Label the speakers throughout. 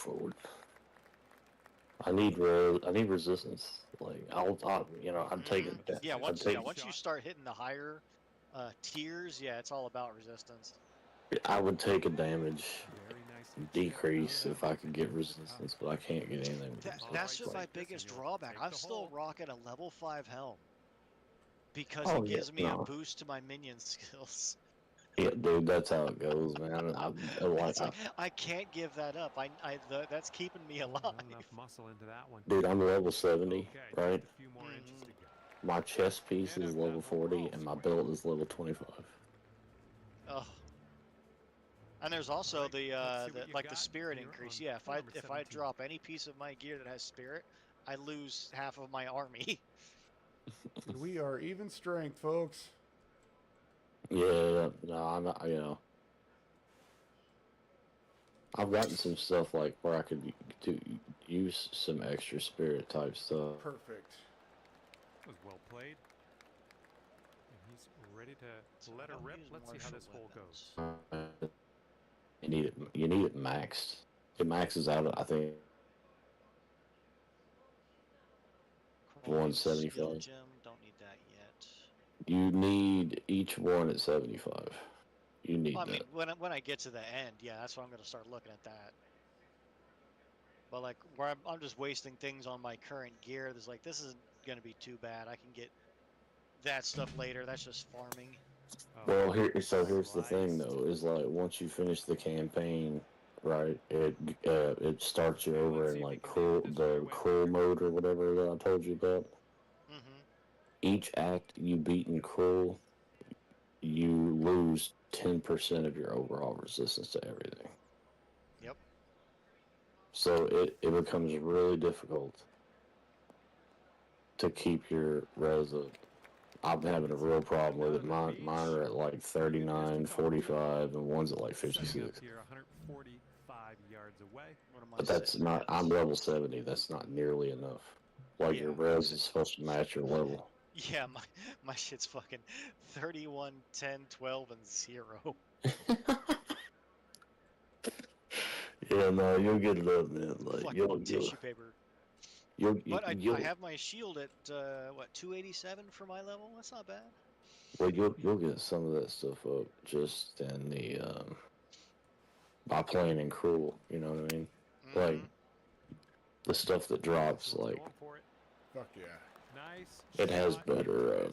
Speaker 1: forward. I need resistance. Like I'm taking that.
Speaker 2: Yeah,
Speaker 1: I'd take.
Speaker 2: once you start hitting the higher tiers, yeah, it's all about resistance.
Speaker 1: I would take a damage decrease if I could get resistance, but I can't get anything with resistance.
Speaker 2: That's just my biggest drawback. I'm still rocking a level 5 helm because
Speaker 1: Oh
Speaker 2: it
Speaker 1: yeah,
Speaker 2: gives me a
Speaker 1: no.
Speaker 2: boost to my minion skills.
Speaker 1: Yeah, dude, that's how it goes, man.
Speaker 2: It's like I can't give that up. That's keeping me alive.
Speaker 3: Enough muscle into that one.
Speaker 1: Dude, I'm level 70, right?
Speaker 3: A few more inches to go.
Speaker 1: My chest piece is level 40, and my belt is level 25.
Speaker 2: Oh. And there's also the spirit increase. Yeah, if I drop any piece of my gear that has spirit, I lose half of my army.
Speaker 4: We are even strength, folks.
Speaker 1: Yeah, no, I'm not. I've gotten some stuff like where I could use some extra spirit type stuff.
Speaker 4: Perfect.
Speaker 3: That was well played. And he's ready to let her rip. Let's see how this hole goes.
Speaker 1: You need it maxed. It maxes out at, I think, 175.
Speaker 2: Don't need that yet.
Speaker 1: You need each one at 75. You need that.
Speaker 2: I mean, when I get to the end, yeah, that's when I'm going to start looking at that. But like, where I'm just wasting things on my current gear, there's like, this isn't going to be too bad. I can get that stuff later. That's just farming.
Speaker 1: Well, here's the thing though, is like once you finish the campaign, right? It starts you over in like the cruel mode or whatever that I told you about. Each act you beat in cruel, you lose 10% of your overall resistance to everything.
Speaker 2: Yep.
Speaker 1: So it becomes really difficult to keep your res up. I'm having a real problem with it. Mine are at like 39, 45, and one's at like 56.
Speaker 3: Here, 145 yards away.
Speaker 1: But that's not. I'm level 70. That's not nearly enough. Like your res is supposed to match your level.
Speaker 2: Yeah, my shit's fucking 31, 10, 12, and 0.
Speaker 1: Yeah, no, you'll get it up, man. Like you'll
Speaker 2: tissue paper. I have my shield at 287 for my level. That's not bad.
Speaker 1: Well, you'll get some of that stuff up just in the by playing in cruel. You know what I mean? Like the stuff that drops, like.
Speaker 4: Fuck yeah.
Speaker 3: Nice.
Speaker 1: It has better.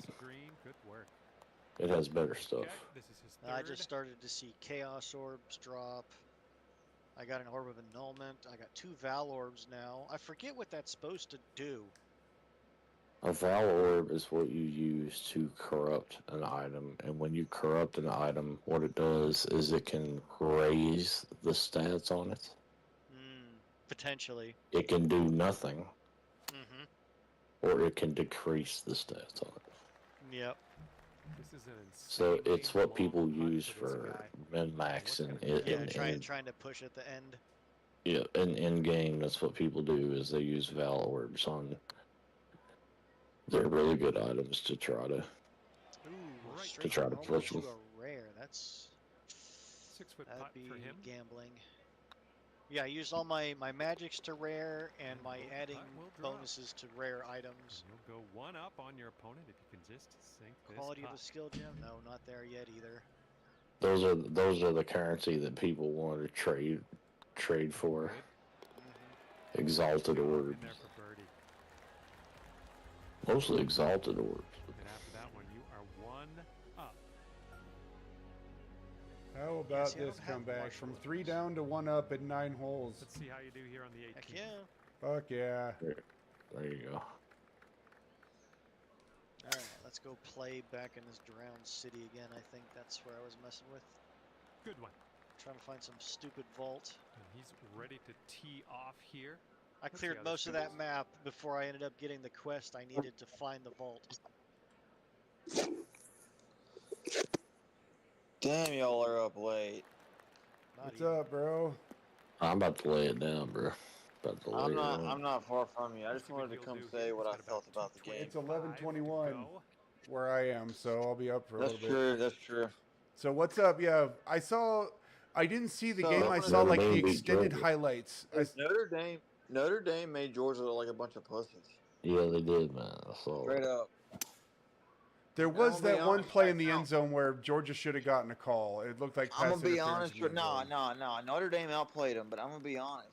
Speaker 1: It has better stuff.
Speaker 3: Okay, this is his third.
Speaker 2: I just started to see chaos orbs drop. I got an orb of annulment. I got 2 Val orbs now. I forget what that's supposed to do.
Speaker 1: A Val orb is what you use to corrupt an item, and when you corrupt an item, what it does is it can raise the stats on it.
Speaker 2: Potentially.
Speaker 1: It can do nothing. Or it can decrease the stats on it.
Speaker 2: Yep.
Speaker 3: This is an
Speaker 1: so it's what people use for min-max and
Speaker 2: trying to push at the end.
Speaker 1: Yeah, in game, that's what people do is they use Val orbs on. They're really good items to try to push them.
Speaker 2: A rare. That's
Speaker 3: 6 foot putt for him.
Speaker 2: Gambling. Yeah, I used all my magics to rare and my adding bonuses to rare items.
Speaker 3: You'll go 1 up on your opponent if you can just sink this
Speaker 2: Quality
Speaker 3: putt.
Speaker 2: of the skill gem? No, not there yet either.
Speaker 1: Those are the currency that people want to trade for. Exalted orbs. Mostly exalted orbs.
Speaker 3: And after that one, you are 1 up.
Speaker 4: How about this comeback from 3 down to 1 up at 9 holes?
Speaker 3: Let's see how you do here on the 18th.
Speaker 2: Heck yeah.
Speaker 4: Fuck yeah.
Speaker 1: There you go.
Speaker 2: Alright, let's go play back in this drowned city again. I think that's where I was messing with.
Speaker 3: Good one.
Speaker 2: Trying to find some stupid vault.
Speaker 3: And he's ready to tee off here.
Speaker 2: I cleared most of that map before I ended up getting the quest I needed to find the vault.
Speaker 5: Damn, y'all are up late.
Speaker 4: What's up, bro?
Speaker 1: I'm about to lay it down, bro.
Speaker 5: I'm not far from you. I just wanted to come say what I felt about the game.
Speaker 4: It's 11:21 where I am, so I'll be up for a little bit.
Speaker 5: That's true.
Speaker 4: So what's up? Yeah, I saw I didn't see the
Speaker 5: So,
Speaker 4: game. I
Speaker 5: Notre
Speaker 4: saw like
Speaker 1: Dame
Speaker 4: the
Speaker 1: beat
Speaker 4: extended
Speaker 1: Georgia.
Speaker 4: highlights.
Speaker 5: Notre Dame made Georgia look like a bunch of pussies.
Speaker 1: Yeah, they did, man. I saw
Speaker 5: Straight
Speaker 1: that.
Speaker 5: up.
Speaker 4: There
Speaker 5: And I'm
Speaker 4: was
Speaker 5: gonna be
Speaker 4: that one
Speaker 5: honest
Speaker 4: play
Speaker 5: right
Speaker 4: in the
Speaker 5: now.
Speaker 4: end zone where Georgia should have gotten a call. It looked like
Speaker 5: I'm
Speaker 4: pass
Speaker 5: gonna be
Speaker 4: interference
Speaker 5: honest.
Speaker 4: in the end zone.
Speaker 5: No. Notre Dame outplayed them, but I'm gonna be honest.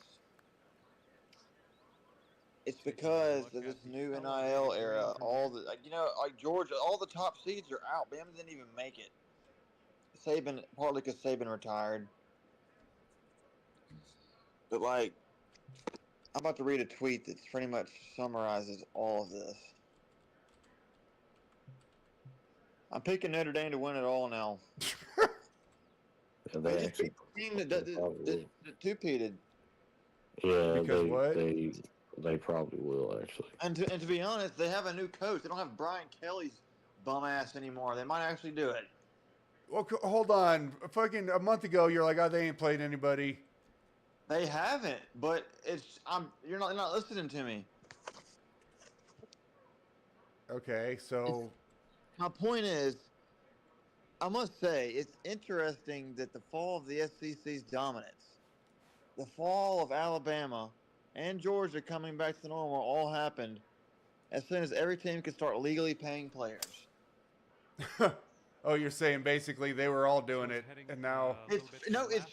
Speaker 5: It's because of this new NIL era. All the like Georgia, all the top seeds are out. Bama didn't even make it. Saban, partly because Saban retired. But like, I'm about to read a tweet that pretty much summarizes all of this. I'm picking Notre Dame to win it all now.
Speaker 1: Yeah,
Speaker 5: They
Speaker 1: they
Speaker 5: just
Speaker 1: actually
Speaker 5: beat the team that two-peated.
Speaker 1: Yeah,
Speaker 4: Because what?
Speaker 1: they probably will actually.
Speaker 5: And to be honest, they have a new coach. They don't have Brian Kelly's bum ass anymore. They might actually do it.
Speaker 4: Well, hold on. Fucking a month ago, you're like, oh, they ain't played anybody.
Speaker 5: They haven't, but you're not listening to me.
Speaker 4: Okay, so
Speaker 5: My point is, I must say, it's interesting that the fall of the SEC's dominance, the fall of Alabama and Georgia coming back to normal all happened as soon as every team could start legally paying players.
Speaker 4: oh, you're saying basically they were all doing it, and now
Speaker 5: It's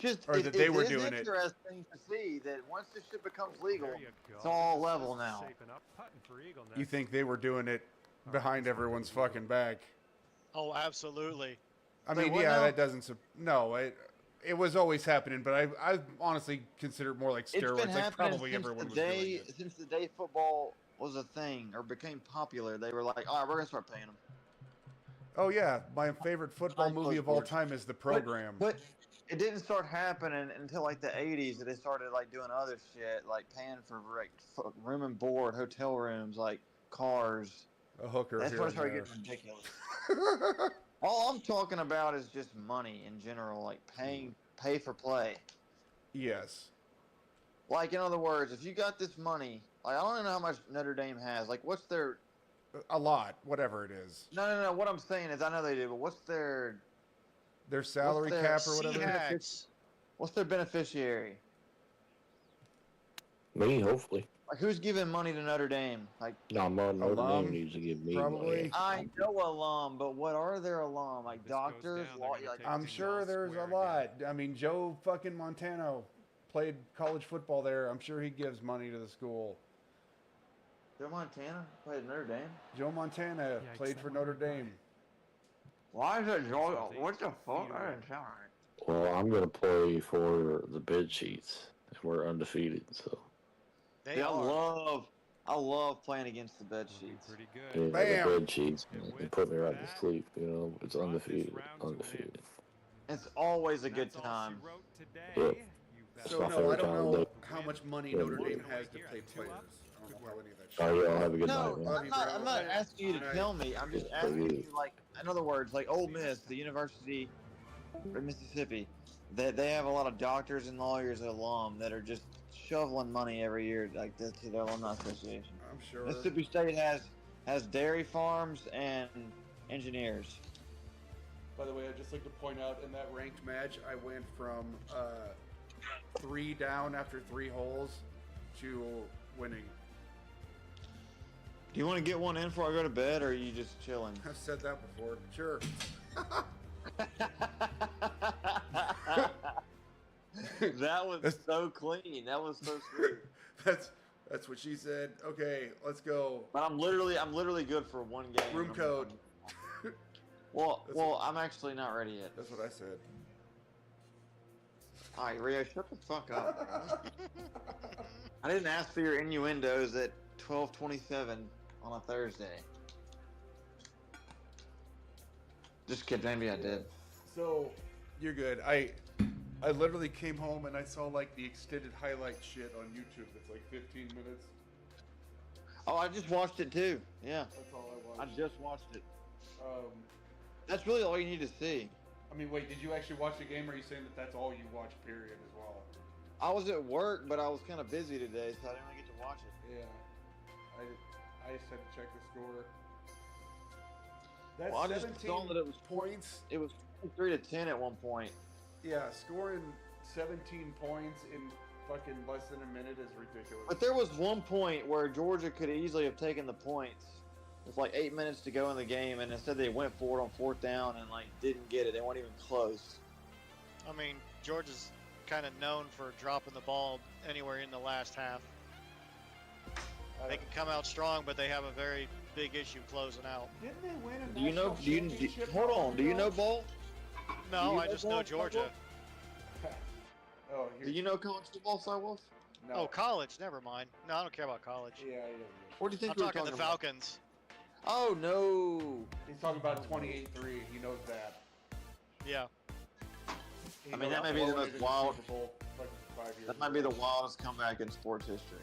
Speaker 5: just
Speaker 4: or that they were doing it.
Speaker 5: It's interesting to see that once this shit becomes legal, it's all level now.
Speaker 4: You think they were doing it behind everyone's fucking back?
Speaker 2: Oh, absolutely.
Speaker 4: I
Speaker 5: Wait,
Speaker 4: mean,
Speaker 5: what
Speaker 4: yeah,
Speaker 5: now?
Speaker 4: that doesn't. No, it was always happening, but I honestly consider it more like
Speaker 5: It's been
Speaker 4: steroids. Like
Speaker 5: happening
Speaker 4: probably everyone was doing it.
Speaker 5: since the day football was a thing or became popular. They were like, all right, we're gonna start paying them.
Speaker 4: Oh yeah, my favorite football movie of all time is The Program.
Speaker 5: But it didn't start happening until like the 80s that they started like doing other shit, like paying for like room and board, hotel rooms, like cars.
Speaker 4: A hooker.
Speaker 5: That's
Speaker 4: here
Speaker 5: when it
Speaker 4: and
Speaker 5: started
Speaker 4: there.
Speaker 5: getting ridiculous. All I'm talking about is just money in general, like pay for play.
Speaker 4: Yes.
Speaker 5: Like in other words, if you got this money, like I don't know how much Notre Dame has. Like what's their
Speaker 4: A lot, whatever it is.
Speaker 5: No. What I'm saying is, I know they do, but what's their
Speaker 4: salary
Speaker 5: their
Speaker 4: cap or whatever?
Speaker 2: Seahawks.
Speaker 5: What's their beneficiary?
Speaker 1: Me, hopefully.
Speaker 5: Like who's giving money to Notre Dame? Like
Speaker 1: No, Notre
Speaker 4: Alum,
Speaker 1: Dame needs to give me
Speaker 4: probably.
Speaker 1: money.
Speaker 5: I know alum, but what are their alum? Like
Speaker 3: This goes
Speaker 5: doctors,
Speaker 3: down,
Speaker 5: law,
Speaker 3: they're gonna
Speaker 5: like
Speaker 3: take
Speaker 4: I'm
Speaker 3: things
Speaker 4: sure
Speaker 3: all
Speaker 4: there's a
Speaker 3: square
Speaker 4: lot.
Speaker 3: again.
Speaker 4: I mean, Joe fucking Montano played college football there. I'm sure he gives money to the school.
Speaker 5: Joe Montana played Notre Dame.
Speaker 4: Joe Montana
Speaker 3: Yikes,
Speaker 4: played
Speaker 3: that
Speaker 4: for
Speaker 3: one
Speaker 4: Notre
Speaker 3: went by.
Speaker 4: Dame.
Speaker 5: Why is it Joe?
Speaker 3: They
Speaker 5: What the fuck?
Speaker 3: feed
Speaker 5: I
Speaker 3: away.
Speaker 5: didn't sound right.
Speaker 1: Well, I'm gonna play for the bed sheets. We're undefeated, so
Speaker 2: They
Speaker 5: Yeah,
Speaker 2: are.
Speaker 5: I love playing against the bed
Speaker 3: Looking
Speaker 5: sheets.
Speaker 3: pretty
Speaker 1: yeah,
Speaker 3: good.
Speaker 4: Bam!
Speaker 1: the bed sheets.
Speaker 3: And
Speaker 1: They
Speaker 3: with
Speaker 1: put me right to
Speaker 3: that,
Speaker 1: sleep. You know, it's
Speaker 3: brought this
Speaker 1: undefeated.
Speaker 3: round to an
Speaker 1: Undefeated.
Speaker 5: It's always a
Speaker 3: And
Speaker 5: good
Speaker 3: that's all
Speaker 5: time.
Speaker 3: she wrote today.
Speaker 1: Yep.
Speaker 3: You've
Speaker 4: So
Speaker 1: my
Speaker 3: got
Speaker 4: no,
Speaker 1: favorite
Speaker 4: I don't
Speaker 1: time of
Speaker 4: know
Speaker 1: day.
Speaker 4: how much money
Speaker 1: Yeah.
Speaker 4: Notre Dame
Speaker 3: Walking
Speaker 4: has
Speaker 3: away
Speaker 4: to
Speaker 3: here
Speaker 4: pay
Speaker 3: at 2
Speaker 4: players.
Speaker 3: up.
Speaker 4: I don't know how any of that shit.
Speaker 1: Oh yeah, I'll have a good
Speaker 5: No,
Speaker 1: night, man.
Speaker 5: I'm not asking you to
Speaker 4: Alright.
Speaker 5: tell me. I'm just
Speaker 1: Yeah,
Speaker 5: asking
Speaker 1: yeah.
Speaker 5: you, like, in other words, like Ole Miss, the University of Mississippi, they have a lot of doctors and lawyers and alum that are just shoveling money every year, like this to their alumni association.
Speaker 4: I'm sure.
Speaker 5: Mississippi State has dairy farms and engineers.
Speaker 4: By the way, I'd just like to point out in that ranked match, I went from 3 down after 3 holes to winning.
Speaker 5: Do you want to get one in before I go to bed, or are you just chilling?
Speaker 4: I've said that before. Sure.
Speaker 5: That was so clean. That was so sweet.
Speaker 4: That's what she said. Okay, let's go.
Speaker 5: But I'm literally good for one game.
Speaker 4: Room code.
Speaker 5: Well, I'm actually not ready yet.
Speaker 4: That's what I said.
Speaker 5: All right, Rio, shut the fuck up. I didn't ask for your innuendos at 12:27 on a Thursday. Just kidding. Maybe I did.
Speaker 4: So, you're good. I literally came home and I saw like the extended highlight shit on YouTube. That's like 15 minutes.
Speaker 5: Oh, I just watched it too. Yeah,
Speaker 4: That's all I
Speaker 5: I
Speaker 4: watched.
Speaker 5: just watched it.
Speaker 4: That's
Speaker 5: That's really all you need to see.
Speaker 4: I mean, wait, did you actually watch the game, or are you saying that that's all you watched, period, as well?
Speaker 5: I was at work, but I was kind of busy today, so I didn't really get to watch it.
Speaker 4: Yeah. I just had to check the score. That's
Speaker 5: Well, I just
Speaker 4: 17
Speaker 5: saw that it was
Speaker 4: points.
Speaker 5: It was 23-10 at one point.
Speaker 4: Yeah, scoring 17 points in fucking less than a minute is ridiculous.
Speaker 5: But there was one point where Georgia could easily have taken the points with like 8 minutes to go in the game, and instead they went for it on 4th down and like didn't get it. They weren't even close.
Speaker 2: I mean, Georgia's kind of known for dropping the ball anywhere in the last half. They can come out strong, but they have a very big issue closing out.
Speaker 4: Didn't they win a
Speaker 5: Do you know?
Speaker 4: championship
Speaker 5: Hold on. Do you know
Speaker 4: ball?
Speaker 5: Bolt?
Speaker 2: No,
Speaker 5: you
Speaker 2: I
Speaker 5: know
Speaker 2: just know
Speaker 5: Bowl,
Speaker 2: Georgia.
Speaker 4: Oh,
Speaker 5: Do you know college football, Cywolf?
Speaker 4: No.
Speaker 2: Oh, college. Never mind. No, I don't care about college.
Speaker 4: Yeah, he doesn't.
Speaker 5: What do you think
Speaker 2: I'm
Speaker 5: we were
Speaker 2: talking the
Speaker 5: about?
Speaker 2: Falcons.
Speaker 5: Oh no!
Speaker 4: He's talking about 28-3. He knows that.
Speaker 2: Yeah.
Speaker 4: He
Speaker 5: I mean,
Speaker 4: knows
Speaker 5: that might be the
Speaker 4: Florida
Speaker 5: most
Speaker 4: did the
Speaker 5: wild-
Speaker 4: Super Bowl, like, 5 years
Speaker 5: That might be
Speaker 4: ago.
Speaker 5: the wildest comeback in sports history.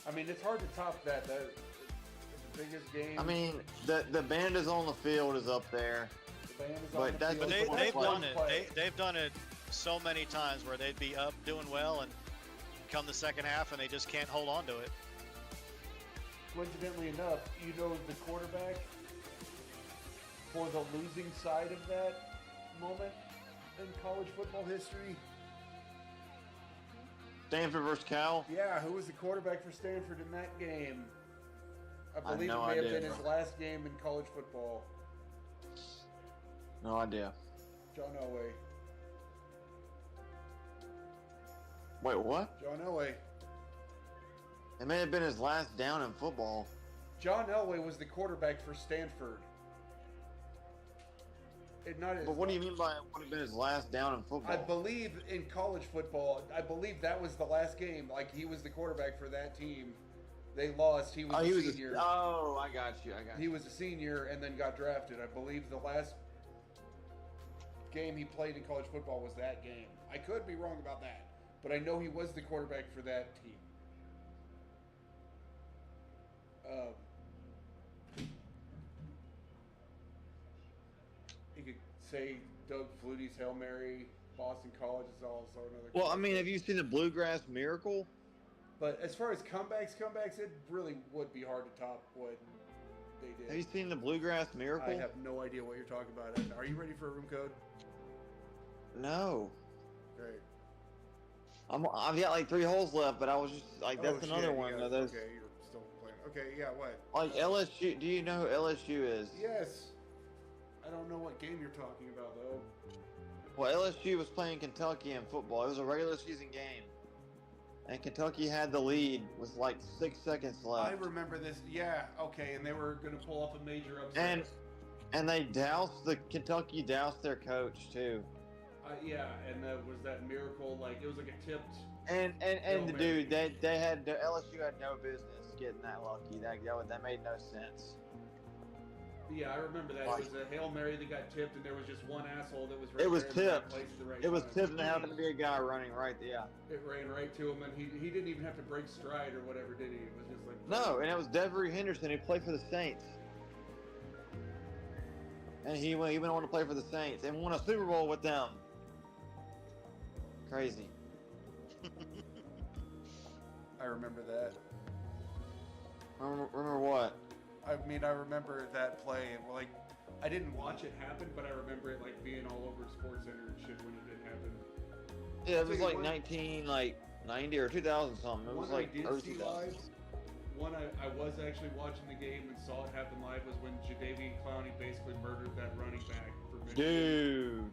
Speaker 4: I mean, it's hard to top that. That it's the biggest game.
Speaker 5: I mean, the band is on the field is up there.
Speaker 4: the band is
Speaker 5: but
Speaker 4: on the
Speaker 5: that's
Speaker 4: field.
Speaker 2: But
Speaker 5: just
Speaker 2: they've
Speaker 5: one
Speaker 2: done
Speaker 4: play.
Speaker 2: it. They've done it so many times where they'd be up doing well and come the second half and they just can't hold on to it.
Speaker 4: Coincidentally enough, you know the quarterback for the losing side of that moment in college football history?
Speaker 5: Stanford versus Cal.
Speaker 4: Yeah, who was the quarterback for Stanford in that game? I
Speaker 5: I have
Speaker 4: believe
Speaker 5: no
Speaker 4: it may have
Speaker 5: idea.
Speaker 4: been his last game in college football.
Speaker 5: No idea.
Speaker 4: John Elway.
Speaker 5: Wait, what?
Speaker 4: John Elway.
Speaker 5: It may have been his last down in football.
Speaker 4: John Elway was the quarterback for Stanford. Not his
Speaker 5: But what do you mean by it would have been his last down in football?
Speaker 4: I believe in college football, I believe that was the last game. Like, he was the quarterback for that team. They lost. He was a senior.
Speaker 5: Oh, I got you.
Speaker 4: He was a senior and then got drafted. I believe the last game he played in college football was that game. I could be wrong about that, but I know he was the quarterback for that team. You could say Doug Flutie's Hail Mary, Boston College is also another.
Speaker 5: Well, I mean, have you seen the Bluegrass Miracle?
Speaker 4: But as far as comebacks, it really would be hard to top what they did.
Speaker 5: Have you seen the Bluegrass Miracle?
Speaker 4: I have no idea what you're talking about. Are you ready for a room code?
Speaker 5: No.
Speaker 4: Great.
Speaker 5: I've got like 3 holes left, but I was just like, that's
Speaker 4: Oh,
Speaker 5: another
Speaker 4: shit,
Speaker 5: one
Speaker 4: you
Speaker 5: of
Speaker 4: got-
Speaker 5: those.
Speaker 4: Okay, you're still playing. Okay, yeah, what?
Speaker 5: Like LSU. Do you know who LSU is?
Speaker 4: Yes. I don't know what game you're talking about, though.
Speaker 5: Well, LSU was playing Kentucky in football. It was a regular season game, and Kentucky had the lead with like 6 seconds left.
Speaker 4: I remember this. Yeah, okay, and they were going to pull off a major upset.
Speaker 5: And they Kentucky doused their coach too.
Speaker 4: Yeah, and was that miracle, like, it was like a tipped.
Speaker 5: And
Speaker 4: Hail
Speaker 5: the
Speaker 4: Mary.
Speaker 5: dude, LSU had no business getting that lucky. That made no sense.
Speaker 4: Yeah, I remember that.
Speaker 5: Like-
Speaker 4: It was a Hail Mary that got tipped, and there was just one asshole that was
Speaker 5: It was
Speaker 4: right there in the right
Speaker 5: tipped.
Speaker 4: place at the right
Speaker 5: It was
Speaker 4: time.
Speaker 5: tipped, and there happened to be a guy running right there. Yeah.
Speaker 4: It ran right to him, and he didn't even have to break stride or whatever, did he? It was just like...
Speaker 5: No, and it was Devery Henderson who played for the Saints. And he went on to play for the Saints and won a Super Bowl with them. Crazy.
Speaker 4: I remember that.
Speaker 5: Remember what?
Speaker 4: I mean, I remember that play. Like, I didn't watch it happen, but I remember it like being all over Sports Center and shit when it did happen.
Speaker 5: Yeah, it was
Speaker 4: Tell you
Speaker 5: like
Speaker 4: what.
Speaker 5: 1990 or 2000 something. It was
Speaker 4: One I
Speaker 5: like
Speaker 4: did
Speaker 5: early
Speaker 4: see
Speaker 5: 2000s.
Speaker 4: live, one I was actually watching the game and saw it happen live was when Jadeveon Clowney basically murdered that running back for Michigan.
Speaker 5: Dude.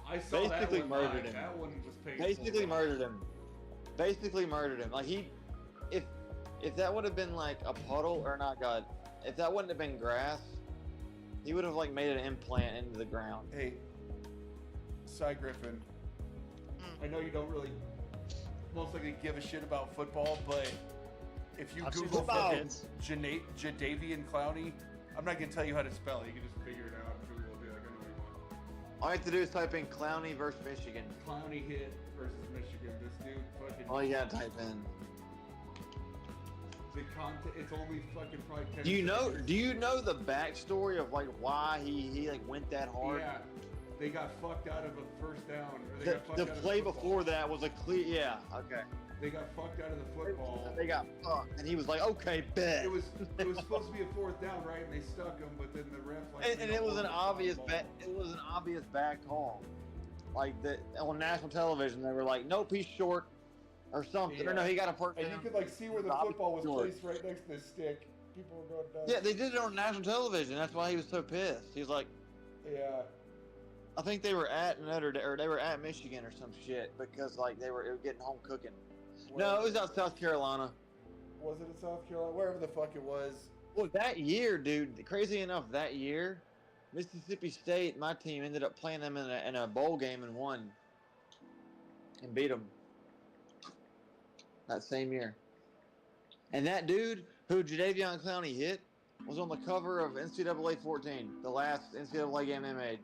Speaker 4: I saw
Speaker 5: basically
Speaker 4: that one
Speaker 5: murdered
Speaker 4: live.
Speaker 5: him.
Speaker 4: That one was painful.
Speaker 5: Basically murdered him. Basically murdered him. Like if that would have been like a puddle or not, God, if that wouldn't have been grass, he would have like made an implant into the ground.
Speaker 4: Hey, Cy Griffin, I know you don't really most likely give a shit about football, but if you
Speaker 2: I've seen
Speaker 4: Google
Speaker 2: football
Speaker 4: fucking
Speaker 2: kids.
Speaker 4: Jadeveon Clowney, I'm not gonna tell you how to spell it. You can just figure it out. Google will be like, I know what you want.
Speaker 5: All you have to do is type in Clowney versus Michigan.
Speaker 4: Clowney hit versus Michigan. This dude fucking.
Speaker 5: All you gotta type in.
Speaker 4: The content. It's only fucking probably 10
Speaker 5: Do you know?
Speaker 4: seconds.
Speaker 5: Do you know the backstory of like why he like went that hard?
Speaker 4: Yeah. they got fucked out of a first down. Or they
Speaker 5: The,
Speaker 4: got fucked
Speaker 5: the
Speaker 4: out of
Speaker 5: play
Speaker 4: football.
Speaker 5: before that was a clear. Yeah. Okay.
Speaker 4: They got fucked out of the football.
Speaker 5: They got fucked, and he was like, "Okay, bet."
Speaker 4: It was supposed to be a fourth down, right? And they stuck him, but then the ref like.
Speaker 5: And it was an obvious bet. It was an obvious bad call. Like on national television, they were like, "Nope, he's short," or something.
Speaker 4: Yeah.
Speaker 5: Or no, he got a first
Speaker 4: And
Speaker 5: down.
Speaker 4: you could like see where the
Speaker 5: Bobby
Speaker 4: football was
Speaker 5: George.
Speaker 4: placed right next to the stick. People were going nuts.
Speaker 5: Yeah, they did it on national television. That's why he was so pissed. He was like,
Speaker 4: Yeah.
Speaker 5: I think they were at Notre Dame, or they were at Michigan or some shit because like they were getting home cooking. No, it was out South Carolina.
Speaker 4: Was it in South Carolina? Wherever the fuck it was.
Speaker 5: Well, that year, dude. Crazy enough, that year, Mississippi State, my team, ended up playing them in a bowl game and won, and beat them that same year. And that dude who Jadeveon Clowney hit was on the cover of NCAA 14, the last NCAA game they made.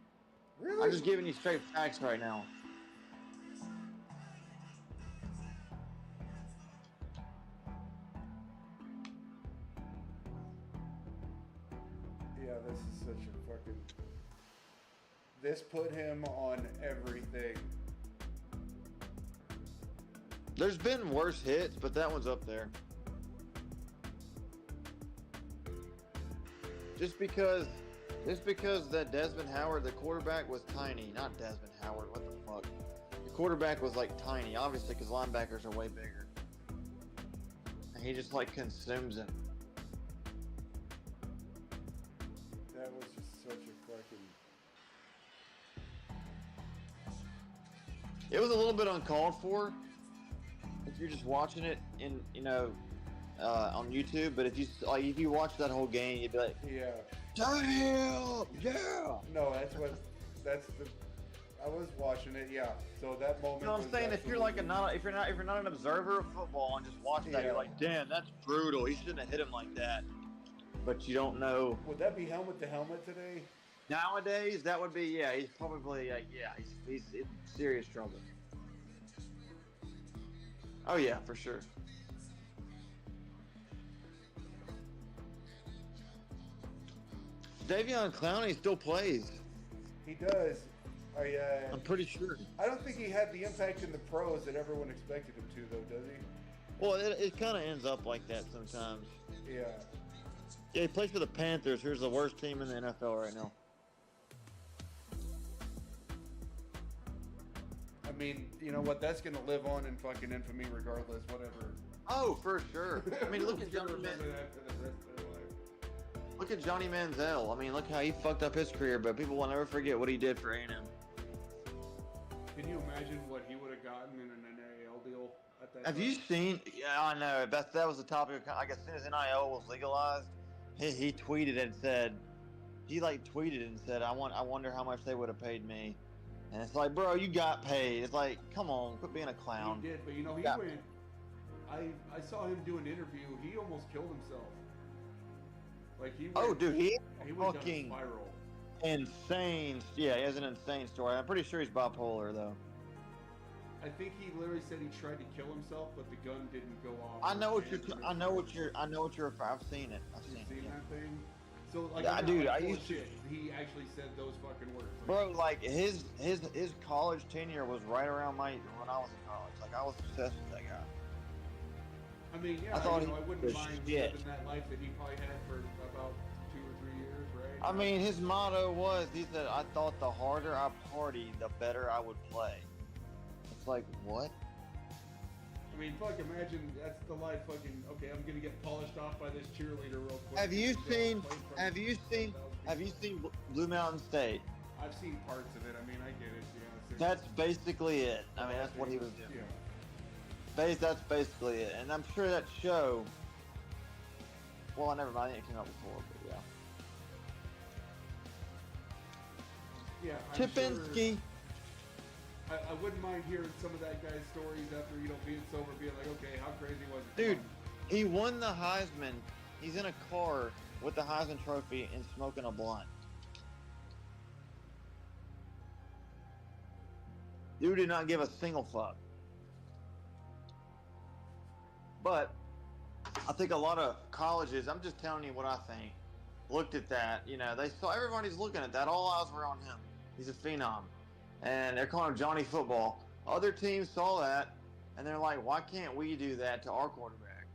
Speaker 4: Really?
Speaker 5: I'm just giving you straight facts right now.
Speaker 4: Yeah, this is such a fucking. This put him on everything.
Speaker 5: There's been worse hits, but that one's up there. Just because that Desmond Howard, the quarterback, was tiny. Not Desmond Howard, what the fuck? The quarterback was like tiny, obviously, because linebackers are way bigger. And he just like consumes him.
Speaker 4: That was just such a fucking.
Speaker 5: It was a little bit uncalled for if you're just watching it in, on YouTube. But if you watch that whole game, you'd be like,
Speaker 4: Yeah.
Speaker 5: damn, yeah.
Speaker 4: No, that's the. I was watching it, yeah. So that moment.
Speaker 5: You know what I'm
Speaker 4: was
Speaker 5: saying? If you're like
Speaker 4: absolutely-
Speaker 5: if you're not an observer of football and just watch that,
Speaker 4: Yeah.
Speaker 5: you're like, damn, that's brutal. He shouldn't have hit him like that. But you don't know.
Speaker 4: Would that be helmet to helmet today?
Speaker 5: Nowadays, that would be he's probably he's in serious trouble. Oh yeah, for sure. Davion Clowney still plays.
Speaker 4: He does.
Speaker 5: I'm pretty sure.
Speaker 4: I don't think he had the impact in the pros that everyone expected him to, though, does he?
Speaker 5: Well, it kind of ends up like that sometimes.
Speaker 4: Yeah.
Speaker 5: Yeah, he plays for the Panthers, who's the worst team in the NFL right now.
Speaker 4: I mean, you know what? That's gonna live on in fucking infamy, regardless. Whatever.
Speaker 5: Oh, for sure. I mean, look at Johnny
Speaker 4: Remember
Speaker 5: Manziel.
Speaker 4: that for the rest of their life.
Speaker 5: Look at Johnny Manziel. I mean, look how he fucked up his career, but people will never forget what he did for A&M.
Speaker 4: Can you imagine what he would have gotten in an NIL deal at that
Speaker 5: Have
Speaker 4: time?
Speaker 5: you seen? Yeah, I know. That was the topic. Like as soon as NIL was legalized, he tweeted and said, I wonder how much they would have paid me. And it's like, bro, you got paid. It's like, come on, quit being a clown.
Speaker 4: He did, but you know, he
Speaker 5: Yeah.
Speaker 4: went. I saw him do an interview. He almost killed himself. Like he.
Speaker 5: Oh,
Speaker 4: went-
Speaker 5: dude, he
Speaker 4: He went down a
Speaker 5: fucking
Speaker 4: spiral.
Speaker 5: insane. Yeah, he has an insane story. I'm pretty sure he's bipolar though.
Speaker 4: I think he literally said he tried to kill himself, but the gun didn't go off.
Speaker 5: I know what you're.
Speaker 4: I've
Speaker 5: seen it. I've seen
Speaker 4: seen
Speaker 5: it.
Speaker 4: that thing. So like,
Speaker 5: Yeah,
Speaker 4: I'm not
Speaker 5: dude,
Speaker 4: like,
Speaker 5: I
Speaker 4: "Oh,
Speaker 5: used to-
Speaker 4: shit." He actually said those fucking words. Like,
Speaker 5: Bro, like his college tenure was right around when I was in college. Like I was obsessed with that guy.
Speaker 4: I mean, yeah,
Speaker 5: I thought
Speaker 4: I
Speaker 5: he
Speaker 4: wouldn't
Speaker 5: was
Speaker 4: mind
Speaker 5: shit.
Speaker 4: living that life that he probably had for about 2 or 3 years, right?
Speaker 5: I mean, his motto was, he said, I thought the harder I partied, the better I would play. It's like, what?
Speaker 4: I mean, fuck, imagine that's the life. Fucking okay, I'm gonna get polished off by this cheerleader real quick.
Speaker 5: Have you
Speaker 4: Go
Speaker 5: seen?
Speaker 4: play from
Speaker 5: Have you seen?
Speaker 4: 1,000
Speaker 5: Have you seen Blue Mountain State?
Speaker 4: I've seen parts of it. I mean, I get it. Yeah.
Speaker 5: That's basically it. I mean, that's what he was doing.
Speaker 4: Yeah.
Speaker 5: That's basically it. And I'm sure that show. Well, I never mind. I think it came out before, but yeah.
Speaker 4: Yeah. I'm
Speaker 5: Chipinski.
Speaker 4: Sure, I wouldn't mind hearing some of that guy's stories after being sober, being like, okay, how crazy was it?
Speaker 5: Dude, he won the Heisman. He's in a car with the Heisman Trophy and smoking a blunt. Dude did not give a single fuck. But I think a lot of colleges, I'm just telling you what I think, looked at that. You know, they saw everybody's looking at that. All eyes were on him. He's a phenom. And they're calling him Johnny Football. Other teams saw that, and they're like, why can't we do that to our quarterback?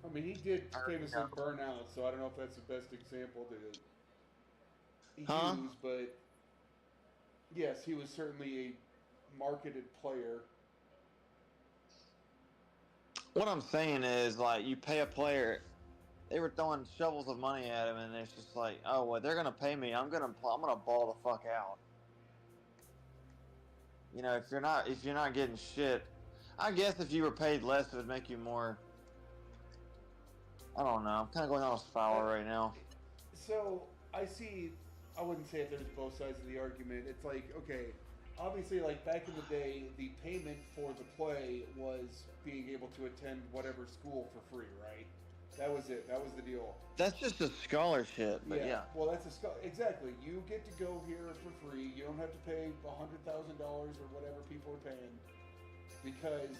Speaker 4: I mean, he did famously
Speaker 5: know.
Speaker 4: burn out, so I don't know if that's the best example to use, but yes, he was certainly a marketed player.
Speaker 5: What I'm saying is, like, you pay a player. They were throwing shovels of money at him, and it's just like, oh, well, they're gonna pay me. I'm gonna ball the fuck out. You know, if you're not getting shit, I guess if you were paid less, it would make you more. I don't know. I'm kind of going on a spiral right now.
Speaker 4: So I wouldn't say if there's both sides of the argument. It's like, okay, obviously, like back in the day, the payment for the play was being able to attend whatever school for free, right? That was it. That was the deal.
Speaker 5: That's just a scholarship, but yeah.
Speaker 4: Well, that's exactly. You get to go here for free. You don't have to pay $100,000 or whatever people are paying because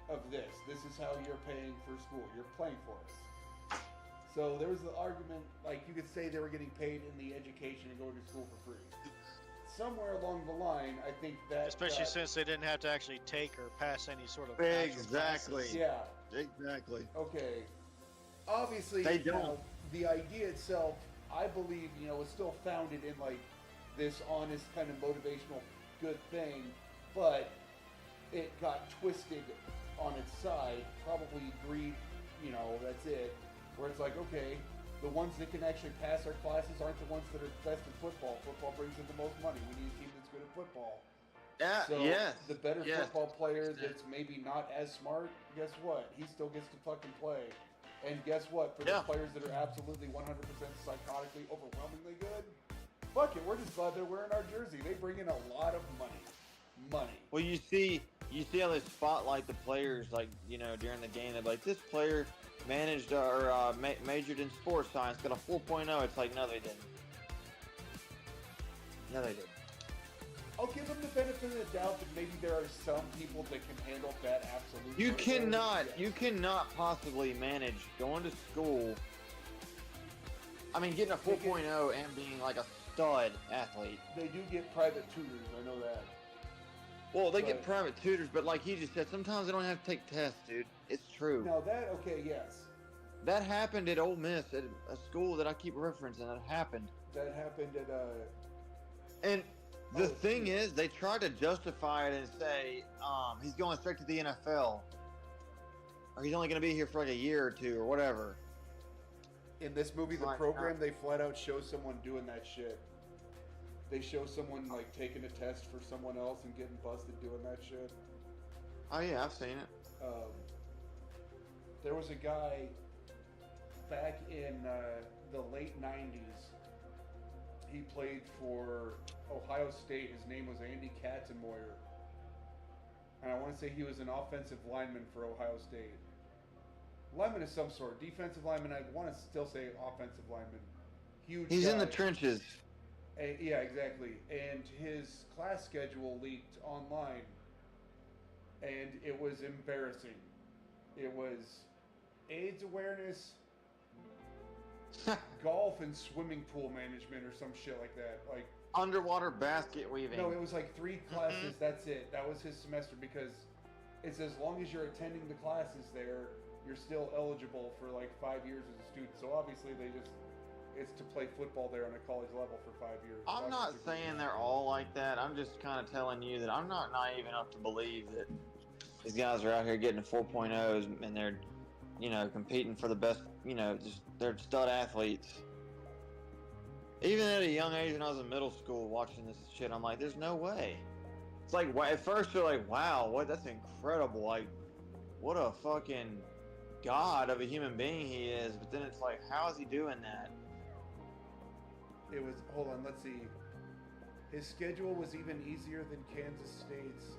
Speaker 4: of this. This is how you're paying for school. You're playing for us. So there was the argument, like you could say they were getting paid in the education and going to school for free. Somewhere along the line, I think that...
Speaker 2: Especially since they didn't have to actually take or pass any sort of...
Speaker 5: Exactly.
Speaker 4: Yeah.
Speaker 5: Exactly.
Speaker 4: Okay. Obviously,
Speaker 5: they don't.
Speaker 4: The idea itself, I believe, was still founded in, like, this honest kind of motivational good thing, but it got twisted on its side, probably greed, that's it, where it's like, okay, the ones that can actually pass our classes aren't the ones that are best at football. Football brings in the most money. We need a team that's good at football.
Speaker 5: Yeah,
Speaker 4: so the better
Speaker 5: yes.
Speaker 4: football player that's maybe not as smart, guess what? He still gets to fucking play. And guess what? For the players that are absolutely 100% psychotically, overwhelmingly good, fuck it, we're just glad they're wearing our jersey. They bring in a lot of money. Well,
Speaker 5: you see how they spotlight the players, like, during the game. They're like, this player managed or majored in sports science, got a 4.0. It's like, no, they didn't. No, they didn't.
Speaker 4: I'll give them the benefit of the doubt that maybe there are some people that can handle that absolutely.
Speaker 5: You cannot possibly manage going to school. I mean, getting a 4.0 and being like a stud athlete.
Speaker 4: They do get private tutors, I know that.
Speaker 5: Well, they get private tutors, but like he just said, sometimes they don't have to take tests, dude. It's true.
Speaker 4: Now yes.
Speaker 5: That happened at Ole Miss, at a school that I keep referencing. That happened.
Speaker 4: That happened at
Speaker 5: And the thing is, they tried to justify it and say he's going straight to the NFL, or he's only going to be here for like a year or two or whatever.
Speaker 4: In this movie, The Program, they flat out show someone doing that shit. They show someone like taking a test for someone else and getting busted doing that shit.
Speaker 5: Oh yeah, I've seen it.
Speaker 4: There was a guy back in the late 90s. He played for Ohio State. His name was Andy Katzenmoyer. And I want to say he was an offensive lineman for Ohio State. Lineman of some sort. Defensive lineman, I want to still say offensive lineman. Huge
Speaker 5: He's
Speaker 4: guy.
Speaker 5: in the trenches.
Speaker 4: Yeah, exactly. And his class schedule leaked online. And it was embarrassing. It was AIDS awareness, golf and swimming pool management or some shit like that. Like
Speaker 5: underwater basket weaving.
Speaker 4: No, it was like 3 classes. That's it. That was his semester because it's as long as you're attending the classes there, you're still eligible for like 5 years as a student. So obviously it's to play football there on a college level for 5 years.
Speaker 5: I'm not saying they're all like that. I'm just kind of telling you that I'm not naive enough to believe that these guys are out here getting 4.0s and they're, competing for the best, they're stud athletes. Even at a young age when I was in middle school watching this shit, I'm like, there's no way. It's like, at first you're like, wow, that's incredible. Like, what a fucking god of a human being he is. But then it's like, how is he doing that?
Speaker 4: It was, hold on, let's see. His schedule was even easier than Kansas State's.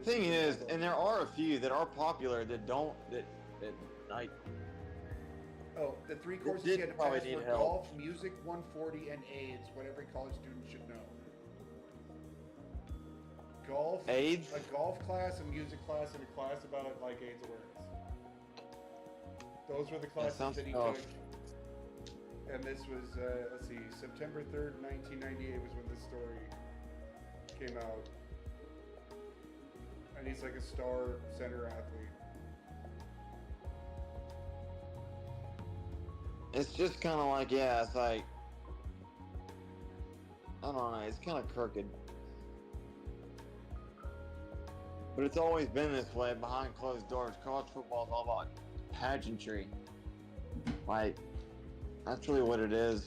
Speaker 5: Thing is, and there are a few that are popular that don't, that like.
Speaker 4: Oh, the 3 courses you had to pass were golf, music 140, and AIDS, what every college student should know. Golf,
Speaker 5: AIDS?
Speaker 4: A golf class, a music class, and a class about like AIDS awareness. Those were the classes that he took. And this was, let's see, September 3rd, 1998 was when this story came out. And he's like a star center athlete.
Speaker 5: It's just kind of like, yeah, it's like, I don't know, it's kind of crooked. But it's always been this way behind closed doors. College football is all about pageantry. Like, that's really what it is.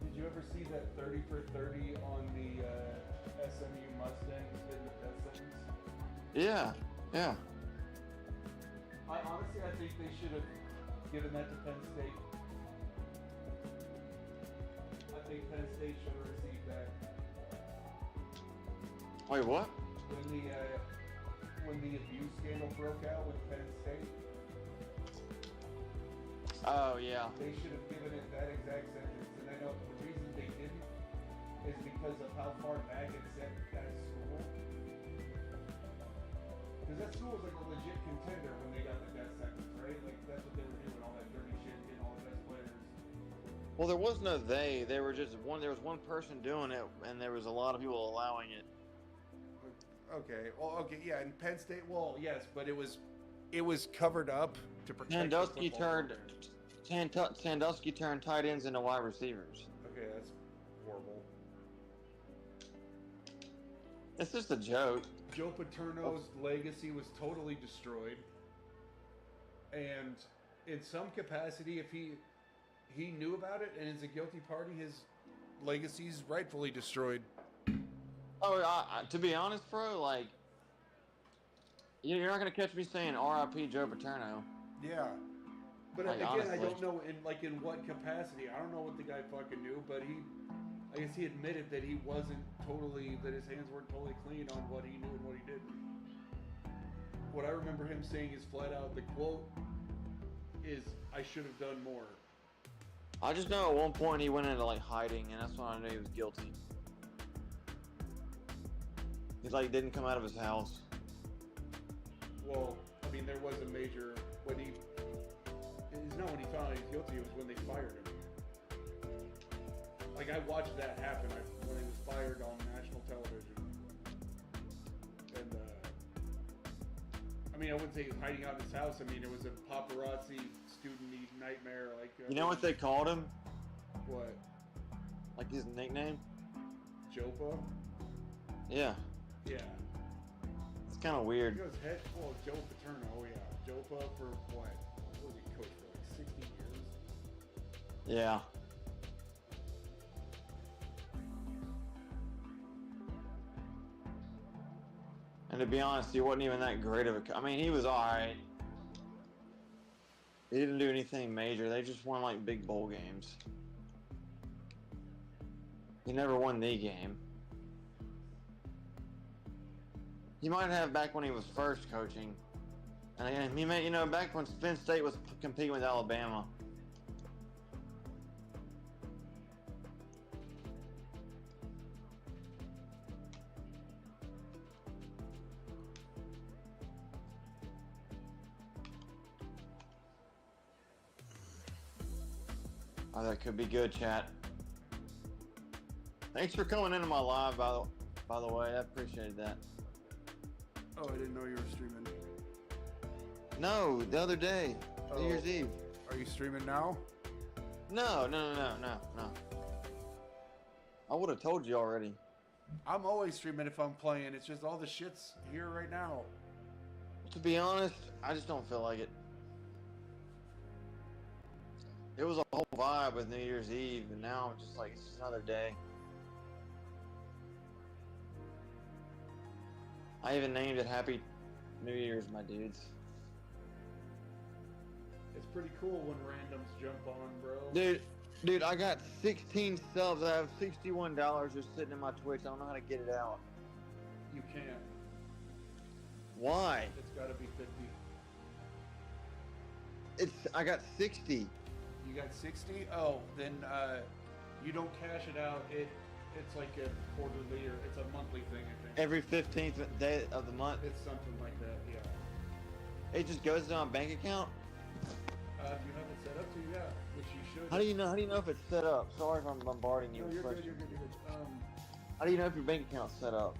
Speaker 4: Did you ever see that 30 for 30 on the SMU Mustangs getting the death sentence?
Speaker 5: Yeah, yeah.
Speaker 4: Honestly, I think they should have given that to Penn State. I think Penn State should have received that.
Speaker 5: Wait, what?
Speaker 4: When the abuse scandal broke out with Penn State,
Speaker 5: Oh, yeah.
Speaker 4: they should have given it that exact sentence. And I know the reason they didn't is because of how far back it set that school. Because that school was like a legit contender when they got the death sentence, right? Like that's what they were doing, all that dirty shit, getting all the best players.
Speaker 5: Well, there was no they. There were just one. There was one person doing it, and there was a lot of people allowing it.
Speaker 4: Okay, well, okay, yeah, and Penn State, well, yes, but it was covered up to protect.
Speaker 5: Sandusky turned tight ends into wide receivers.
Speaker 4: Okay, that's horrible.
Speaker 5: It's just a joke.
Speaker 4: Joe Paterno's legacy was totally destroyed, and in some capacity, if he knew about it and is a guilty party, his legacy's rightfully destroyed.
Speaker 5: Oh, to be honest, bro, like, you're not gonna catch me saying R.I.P. Joe Paterno.
Speaker 4: Yeah, but
Speaker 5: Like,
Speaker 4: again,
Speaker 5: honestly.
Speaker 4: I don't know in what capacity. I don't know what the guy fucking knew, but I guess he admitted that he wasn't totally, that his hands weren't totally clean on what he knew and what he didn't. What I remember him saying is flat out, the quote is, "I should have done more."
Speaker 5: I just know at one point he went into like hiding, and that's when I knew he was guilty. He like didn't come out of his house.
Speaker 4: Well, I mean, there was a major when he. It's not when he found out he was guilty. It was when they fired him. Like I watched that happen when he was fired on national television. And I mean, I wouldn't say he was hiding out of his house. I mean, it was a paparazzi student nightmare. Like
Speaker 5: You know what they called him?
Speaker 4: What?
Speaker 5: Like his nickname?
Speaker 4: Jopa?
Speaker 5: Yeah.
Speaker 4: Yeah.
Speaker 5: It's kind of
Speaker 4: He
Speaker 5: weird.
Speaker 4: goes head. Well, Joe Paterno. Oh yeah, Jopa for what? What was he coached for? Like 60 years.
Speaker 5: Yeah. And to be honest, he wasn't even that great of a. I mean, he was alright. He didn't do anything major. They just won like big bowl games. He never won the game. He might have back when he was first coaching. And he may, back when Penn State was competing with Alabama. Oh, that could be good, chat. Thanks for coming into my live, by the way. I appreciate that.
Speaker 4: Oh, I didn't know you were streaming.
Speaker 5: No, the other day, New Year's Eve.
Speaker 4: Are you streaming now?
Speaker 5: No. I would have told you already.
Speaker 4: I'm always streaming if I'm playing. It's just all the shit's here right now.
Speaker 5: To be honest, I just don't feel like it. It was a whole vibe with New Year's Eve, and now I'm just like, it's just another day. I even named it Happy New Year's, my dudes.
Speaker 4: It's pretty cool when randoms jump on, bro.
Speaker 5: Dude, I got 16 subs. I have $61 just sitting in my Twitch. I don't know how to get it out.
Speaker 4: You can't.
Speaker 5: Why?
Speaker 4: It's gotta be 50.
Speaker 5: I got 60.
Speaker 4: You got 60? Oh, then you don't cash it out. It's like a quarterly or it's a monthly thing, I think.
Speaker 5: Every 15th day of the month.
Speaker 4: It's something like that, yeah.
Speaker 5: It just goes to my bank account.
Speaker 4: You have it set up to, yeah, which you should.
Speaker 5: How do you know? How do you know if it's set up? Sorry if I'm bombarding you
Speaker 4: No,
Speaker 5: with
Speaker 4: you're good.
Speaker 5: questions.
Speaker 4: You're good. You're good.
Speaker 5: How do you know if your bank account's set up?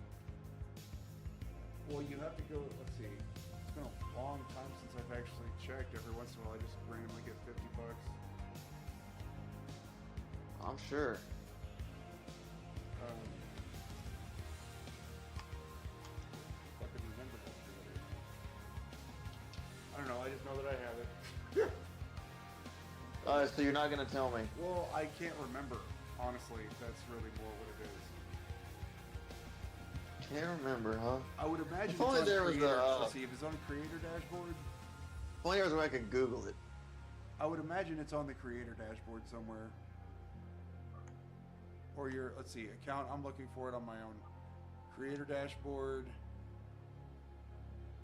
Speaker 4: Well, you have to go. Let's see. It's been a long time since I've actually checked. Every once in a while, I just randomly get $50.
Speaker 5: I'm sure.
Speaker 4: If I could remember that. I don't know. I just know that I have it.
Speaker 5: So you're not gonna tell me?
Speaker 4: Well, I can't remember. Honestly, that's really more what it is.
Speaker 5: Can't remember, huh?
Speaker 4: I would imagine
Speaker 5: If
Speaker 4: it's
Speaker 5: only
Speaker 4: on
Speaker 5: there was
Speaker 4: creator.
Speaker 5: a-
Speaker 4: Let's see if it's on creator dashboard.
Speaker 5: If only there was a way I could Google it.
Speaker 4: I would imagine it's on the creator dashboard somewhere. Or your, let's see, account. I'm looking for it on my own creator dashboard.